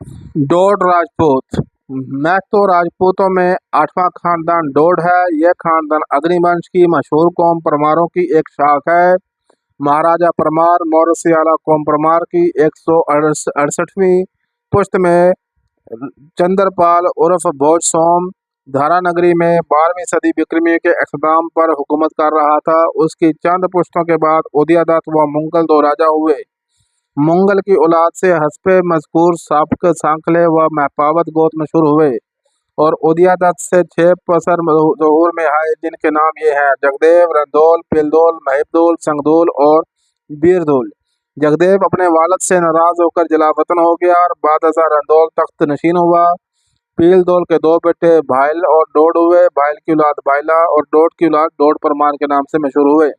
डोड राजपूत। महतो राजपूतों में 8वां खानदान डोड है। यह खानदान अग्निवंश की मशहूर कौम परमारों की एक शाख है। महाराजा परमार मौर्य सियाला कौम परमार की 168वीं पुश्त में चंद्रपाल उर्फ भोज सोम धारा नगरी में 12वीं सदी विक्रमी के अख्ताम पर हुकूमत कर रहा था। उसकी चंद पुश्तों के बाद उदयदत्त व मुंगल दो राजा हुए। मुंगल की औलाद से हस्पे मजकूर साबक सांखले व महपावत गोत्र मशहूर हुए और उदयदत्त से 6 पसर ज़हूर में आए, जिनके नाम ये हैं: जगदेव, रंदोल, पिलदोल, महिबदोल, संगदोल और बीरदोल। जगदेव अपने वालिद से नाराज होकर जलावतन हो गया और बादशाह रंदोल तख्त नशीन हुआ। पीलदोल के 2 बेटे भाईल और डोड हुए। भाईल की औलाद भाईला और डोड की औलाद डोड परमार के नाम से मशहूर हुए।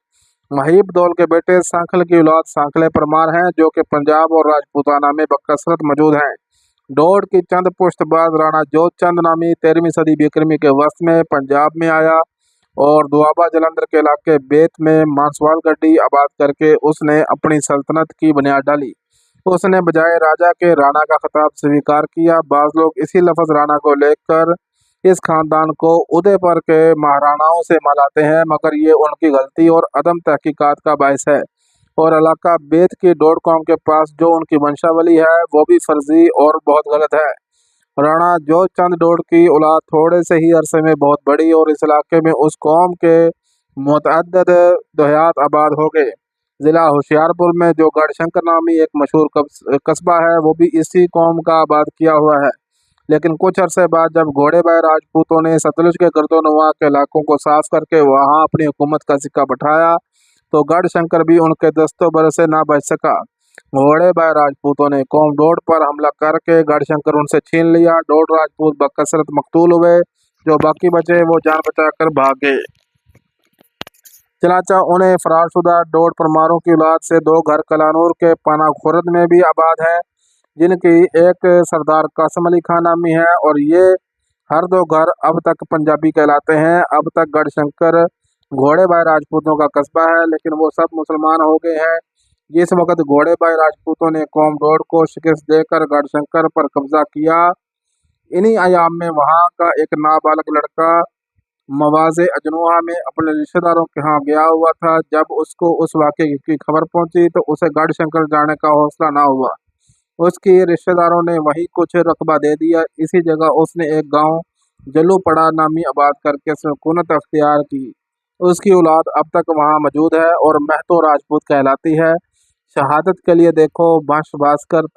महिबदोल के बेटे सांखल की औलाद सांखले परमार हैं, जो कि पंजाब और राजपूताना में बकसरत मौजूद हैं। डोड की चंद पुश्त बाद राणा जोध चंद नामी 13वीं सदी विक्रमी के वस्त में पंजाब में आया और दुआबा जलंधर के इलाके बेत में मांसवाल गड्डी आबाद करके उसने अपनी सल्तनत की बुनियाद डाली। उसने बजाय राजा के राणा का खिताब स्वीकार किया। बाज़ लोग इसी लफ्ज़ राणा को लेकर इस खानदान को उदयपुर के महाराणाओं से मिलाते हैं, मगर ये उनकी गलती और अदम तहकीकात का बायस है। और इलाका बेत की डोड कौम के पास जो उनकी वंशावली है वो भी फर्जी और बहुत गलत है। राणा जोध चंद डोड की औलाद थोड़े से ही अरसे में बहुत बड़ी और इस इलाके में उस कौम के मुतअद्दिद देहात आबाद हो गए। ज़िला होशियारपुर में जो गढ़शंकर नामी एक मशहूर कस्बा है, वो भी इसी कौम का आबाद किया हुआ है। लेकिन कुछ अरसे बाद जब घोड़ेबाज राजपूतों ने सतलुज के गर्दोनवा के इलाकों को साफ करके वहां अपनी हुकूमत का सिक्का बैठाया, तो गढ़शंकर भी उनके दस्तोबर से ना बच सका। घोड़ेबाज राजपूतों ने कौम डोड पर हमला करके गढ़शंकर उनसे छीन लिया। डोड राजपूत बकसरत मकतूल हुए। जो बाकी बचे वो जान बचाकर भागे। चनाचा उन्हें फरारशुदा डोड परमारों की औलाद से 2 घर कलानूर के पाना खुर्द में भी आबाद हैं, जिनकी एक सरदार कासम अली खान नामी है, और ये हर 2 घर अब तक पंजाबी कहलाते हैं। अब तक गढ़शंकर घोड़ेबाज राजपूतों का कस्बा है, लेकिन वो सब मुसलमान हो गए हैं। जिस वक्त घोड़ेबाज राजपूतों ने कौम डोड को शिकस्त देकर गढ़शंकर पर कब्जा किया, इन्हीं अयाम में वहाँ का एक नाबालग लड़का मवाज़े अजनुहा में अपने रिश्तेदारों के यहाँ गया हुआ था। जब उसको उस वाक़े की खबर पहुंची तो उसे गढ़शंकर जाने का हौसला ना हुआ। उसके रिश्तेदारों ने वहीं कुछ रकबा दे दिया। इसी जगह उसने एक गांव जल्लूपड़ा नामी आबाद करके सुकूनत अख्तियार की। उसकी औलाद अब तक वहां मौजूद है और महतो राजपूत कहलाती है। शहादत के लिए देखो वंश भास्कर।